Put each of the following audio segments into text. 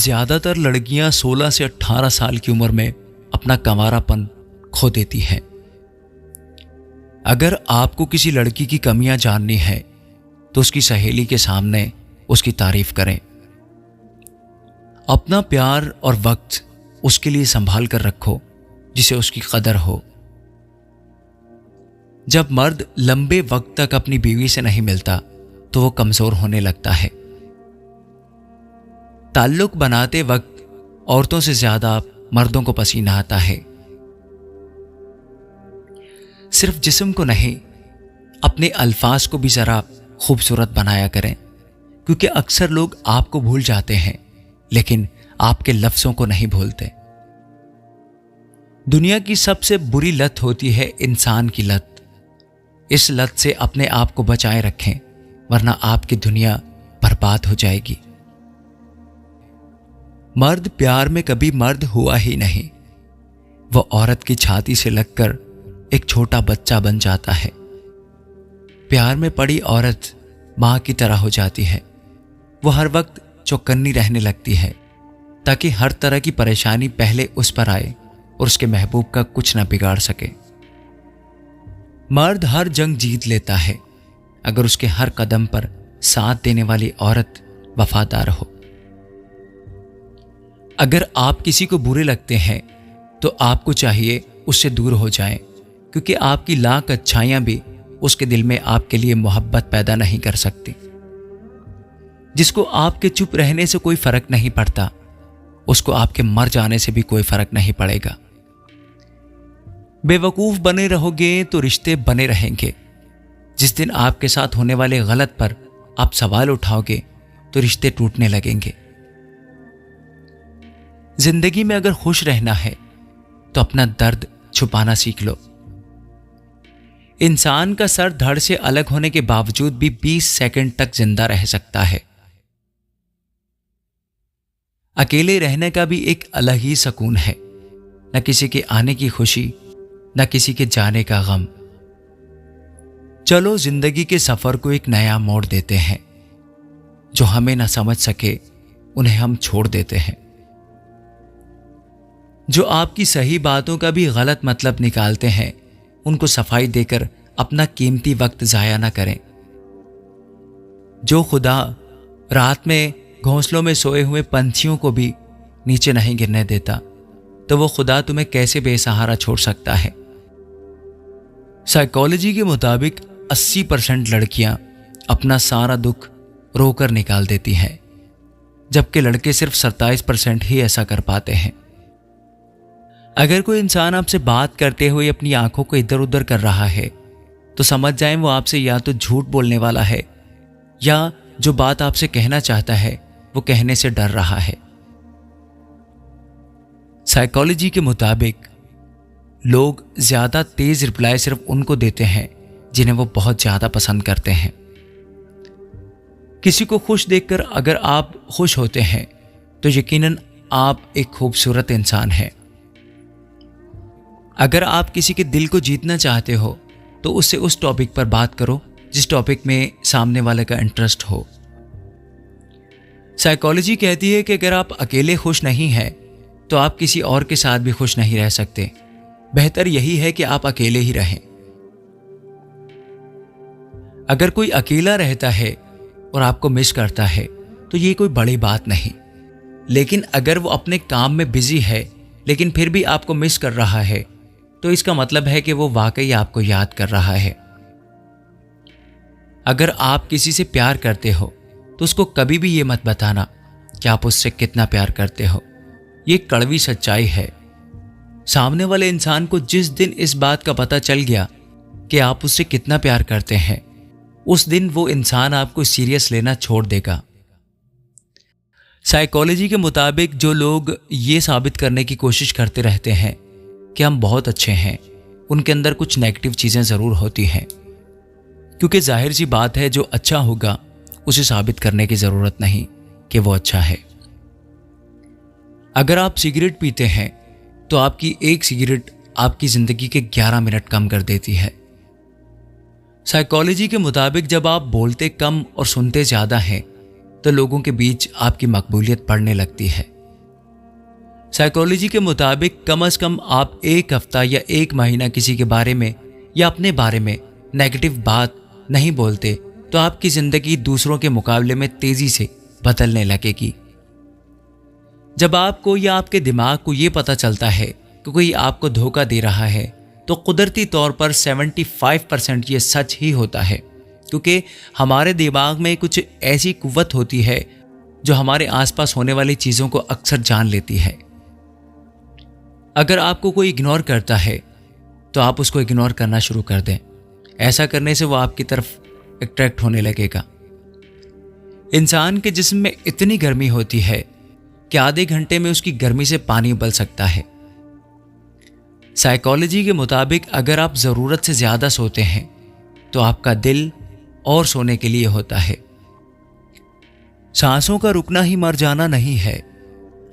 ज्यादातर लड़कियां 16 से 18 साल की उम्र में अपना कंवारापन खो देती हैं। अगर आपको किसी लड़की की कमियां जाननी है तो उसकी सहेली के सामने उसकी तारीफ करें। अपना प्यार और वक्त उसके लिए संभाल कर रखो जिसे उसकी कदर हो। जब मर्द लंबे वक्त तक अपनी बीवी से नहीं मिलता तो वो कमजोर होने लगता है। ताल्लुक बनाते वक्त औरतों से ज्यादा मर्दों को पसीना आता है। सिर्फ जिस्म को नहीं, अपने अल्फाज को भी जरा खूबसूरत बनाया करें, क्योंकि अक्सर लोग आपको भूल जाते हैं लेकिन आपके लफ्जों को नहीं भूलते। दुनिया की सबसे बुरी लत होती है इंसान की लत। इस लत से अपने आप को बचाए रखें, वरना आपकी दुनिया बर्बाद हो जाएगी। मर्द प्यार में कभी मर्द हुआ ही नहीं, वो औरत की छाती से लगकर एक छोटा बच्चा बन जाता है। प्यार में पड़ी औरत मां की तरह हो जाती है। वो हर वक्त चौकन्नी रहने लगती है ताकि हर तरह की परेशानी पहले उस पर आए और उसके महबूब का कुछ न बिगाड़ सके। मर्द हर जंग जीत लेता है अगर उसके हर कदम पर साथ देने वाली औरत वफादार हो। अगर आप किसी को बुरे लगते हैं तो आपको चाहिए उससे दूर हो जाएं, क्योंकि आपकी लाख अच्छाइयां भी उसके दिल में आपके लिए मोहब्बत पैदा नहीं कर सकती। जिसको आपके चुप रहने से कोई फर्क नहीं पड़ता, उसको आपके मर जाने से भी कोई फर्क नहीं पड़ेगा। बेवकूफ बने रहोगे तो रिश्ते बने रहेंगे। जिस दिन आपके साथ होने वाले गलत पर आप सवाल उठाओगे तो रिश्ते टूटने लगेंगे। जिंदगी में अगर खुश रहना है तो अपना दर्द छुपाना सीख लो। इंसान का सर धड़ से अलग होने के बावजूद भी 20 सेकंड तक जिंदा रह सकता है। अकेले रहने का भी एक अलग ही सुकून है। न किसी के आने की खुशी, न किसी के जाने का गम। चलो जिंदगी के सफर को एक नया मोड़ देते हैं। जो हमें न समझ सके उन्हें हम छोड़ देते हैं। जो आपकी सही बातों का भी गलत मतलब निकालते हैं, उनको सफाई देकर अपना कीमती वक्त जाया ना करें। जो खुदा रात में घोंसलों में सोए हुए पंछियों को भी नीचे नहीं गिरने देता, तो वो खुदा तुम्हें कैसे बेसहारा छोड़ सकता है। साइकोलॉजी के मुताबिक 80% लड़कियां अपना सारा दुख रोकर निकाल देती हैं, जबकि लड़के सिर्फ 27% ही ऐसा कर पाते हैं। अगर कोई इंसान आपसे बात करते हुए अपनी आंखों को इधर उधर कर रहा है तो समझ जाएं वो आपसे या तो झूठ बोलने वाला है या जो बात आपसे कहना चाहता है वो कहने से डर रहा है। साइकोलॉजी के मुताबिक लोग ज्यादा तेज रिप्लाई सिर्फ उनको देते हैं जिन्हें वो बहुत ज्यादा पसंद करते हैं। किसी को खुश देखकर अगर आप खुश होते हैं तो यकीनन आप एक खूबसूरत इंसान हैं। अगर आप किसी के दिल को जीतना चाहते हो तो उससे उस टॉपिक पर बात करो जिस टॉपिक में सामने वाले का इंटरेस्ट हो। साइकोलॉजी कहती है कि अगर आप अकेले खुश नहीं हैं तो आप किसी और के साथ भी खुश नहीं रह सकते। बेहतर यही है कि आप अकेले ही रहें। अगर कोई अकेला रहता है और आपको मिस करता है तो ये कोई बड़ी बात नहीं, लेकिन अगर वो अपने काम में बिजी है लेकिन फिर भी आपको मिस कर रहा है तो इसका मतलब है कि वो वाकई आपको याद कर रहा है। अगर आप किसी से प्यार करते हो तो उसको कभी भी ये मत बताना कि आप उससे कितना प्यार करते हो। ये कड़वी सच्चाई है। सामने वाले इंसान को जिस दिन इस बात का पता चल गया कि आप उससे कितना प्यार करते हैं, उस दिन वो इंसान आपको सीरियस लेना छोड़ देगा। साइकोलॉजी के मुताबिक जो लोग ये साबित करने की कोशिश करते रहते हैं कि हम बहुत अच्छे हैं, उनके अंदर कुछ नेगेटिव चीजें जरूर होती हैं, क्योंकि जाहिर सी बात है जो अच्छा होगा उसे साबित करने की जरूरत नहीं कि वो अच्छा है। अगर आप सिगरेट पीते हैं तो आपकी एक सिगरेट आपकी जिंदगी के 11 मिनट कम कर देती है। साइकोलॉजी के मुताबिक जब आप बोलते कम और सुनते ज्यादा हैं तो लोगों के बीच आपकी मकबूलियत बढ़ने लगती है। साइकोलॉजी के मुताबिक कम से कम आप 1 हफ्ता या 1 महीना किसी के बारे में या अपने बारे में नेगेटिव बात नहीं बोलते तो आपकी जिंदगी दूसरों के मुकाबले में तेजी से बदलने लगेगी। जब आपको या आपके दिमाग को यह पता चलता है कि कोई आपको धोखा दे रहा है तो कुदरती तौर पर 75% ये सच ही होता है, क्योंकि हमारे दिमाग में कुछ ऐसी कुव्वत होती है जो हमारे आसपास होने वाली चीज़ों को अक्सर जान लेती है। अगर आपको कोई इग्नोर करता है तो आप उसको इग्नोर करना शुरू कर दें। ऐसा करने से वो आपकी तरफ अट्रैक्ट होने लगेगा। इंसान के जिस्म में इतनी गर्मी होती है कि आधे घंटे में उसकी गर्मी से पानी उबल सकता है। साइकोलॉजी के मुताबिक अगर आप ज़रूरत से ज़्यादा सोते हैं तो आपका दिल और सोने के लिए होता है। सांसों का रुकना ही मर जाना नहीं है।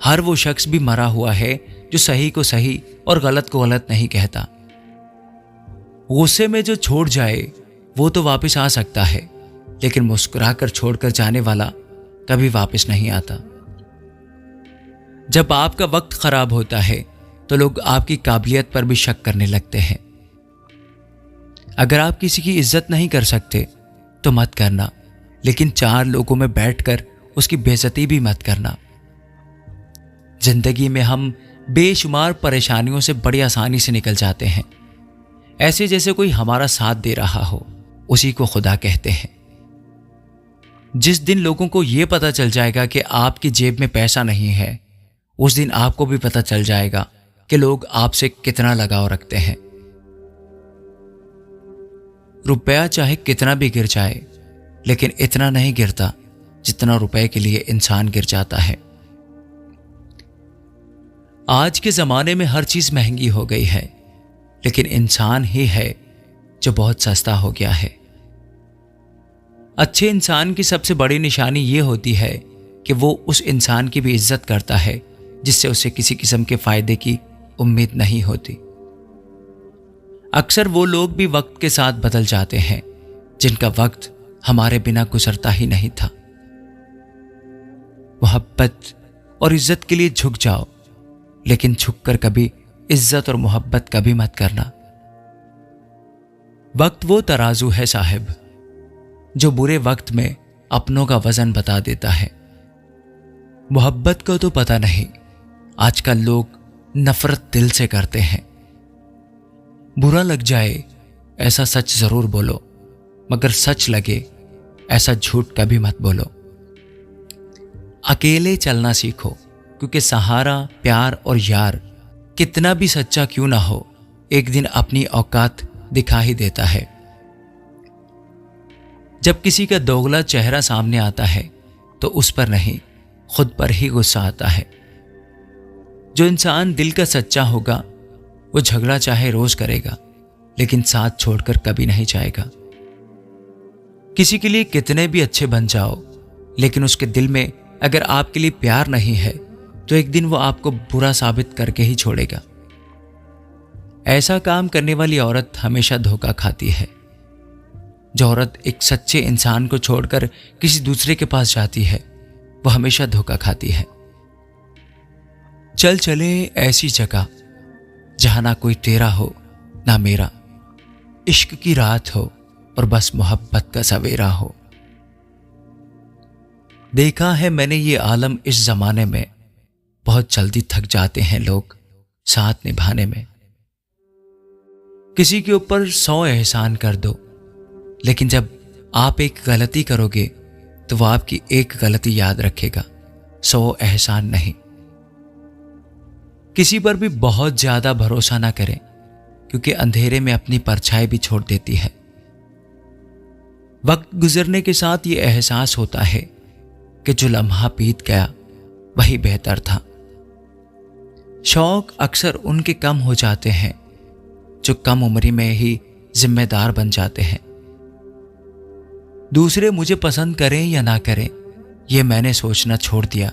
हर वो शख्स भी मरा हुआ है जो सही को सही और गलत को गलत नहीं कहता। गुस्से में जो छोड़ जाए वो तो वापस आ सकता है, लेकिन मुस्कुराकर छोड़कर जाने वाला कभी वापस नहीं आता। जब आपका वक्त खराब होता है तो लोग आपकी काबिलियत पर भी शक करने लगते हैं। अगर आप किसी की इज्जत नहीं कर सकते तो मत करना, लेकिन 4 लोगों में बैठकर उसकी बेइज्जती भी मत करना। जिंदगी में हम बेशुमार परेशानियों से बड़ी आसानी से निकल जाते हैं। ऐसे जैसे कोई हमारा साथ दे रहा हो, उसी को खुदा कहते हैं। जिस दिन लोगों को यह पता चल जाएगा कि आपकी जेब में पैसा नहीं है, उस दिन आपको भी पता चल जाएगा कि लोग आपसे कितना लगाव रखते हैं। रुपया चाहे कितना भी गिर जाए, लेकिन इतना नहीं गिरता जितना रुपए के लिए इंसान गिर जाता है। आज के जमाने में हर चीज महंगी हो गई है, लेकिन इंसान ही है जो बहुत सस्ता हो गया है। अच्छे इंसान की सबसे बड़ी निशानी यह होती है कि वो उस इंसान की भी इज्जत करता है जिससे उसे किसी किस्म के फायदे की उम्मीद नहीं होती। अक्सर वो लोग भी वक्त के साथ बदल जाते हैं जिनका वक्त हमारे बिना गुजरता ही नहीं था। मोहब्बत और इज्जत के लिए झुक जाओ, लेकिन झुककर कभी इज्जत और मोहब्बत कभी मत करना। वक्त वो तराजू है साहिब जो बुरे वक्त में अपनों का वजन बता देता है। मोहब्बत का तो पता नहीं, आजकल लोग नफरत दिल से करते हैं। बुरा लग जाए ऐसा सच जरूर बोलो, मगर सच लगे ऐसा झूठ कभी मत बोलो। अकेले चलना सीखो, क्योंकि सहारा, प्यार और यार कितना भी सच्चा क्यों ना हो, एक दिन अपनी औकात दिखा ही देता है। जब किसी का दोगला चेहरा सामने आता है तो उस पर नहीं, खुद पर ही गुस्सा आता है। जो इंसान दिल का सच्चा होगा वो झगड़ा चाहे रोज करेगा, लेकिन साथ छोड़कर कभी नहीं जाएगा। किसी के लिए कितने भी अच्छे बन जाओ, लेकिन उसके दिल में अगर आपके लिए प्यार नहीं है तो एक दिन वो आपको बुरा साबित करके ही छोड़ेगा। ऐसा काम करने वाली औरत हमेशा धोखा खाती है। जो औरत एक सच्चे इंसान को छोड़कर किसी दूसरे के पास जाती है वो हमेशा धोखा खाती है। चल चले ऐसी जगह जहां ना कोई तेरा हो ना मेरा, इश्क की रात हो और बस मोहब्बत का सवेरा हो। देखा है मैंने ये आलम इस जमाने में, बहुत जल्दी थक जाते हैं लोग साथ निभाने में। किसी के ऊपर 100 एहसान कर दो, लेकिन जब आप एक गलती करोगे तो वह आपकी एक गलती याद रखेगा, 100 एहसान नहीं। किसी पर भी बहुत ज्यादा भरोसा ना करें, क्योंकि अंधेरे में अपनी परछाई भी छोड़ देती है। वक्त गुजरने के साथ ये एहसास होता है कि जो लम्हा बीत गया वही बेहतर था। शौक अक्सर उनके कम हो जाते हैं जो कम उम्र में ही जिम्मेदार बन जाते हैं। दूसरे मुझे पसंद करें या ना करें, ये मैंने सोचना छोड़ दिया।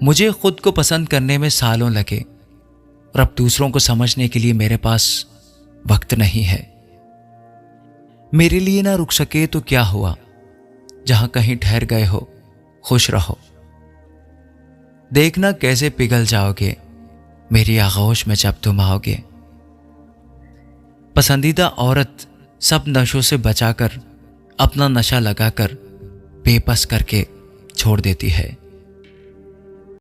मुझे खुद को पसंद करने में सालों लगे और अब दूसरों को समझने के लिए मेरे पास वक्त नहीं है। मेरे लिए ना रुक सके तो क्या हुआ, जहां कहीं ठहर गए हो खुश रहो। देखना कैसे पिघल जाओगे मेरी आगोश में जब तुम आओगे। पसंदीदा औरत सब नशों से बचाकर, अपना नशा लगाकर बेबस करके छोड़ देती है।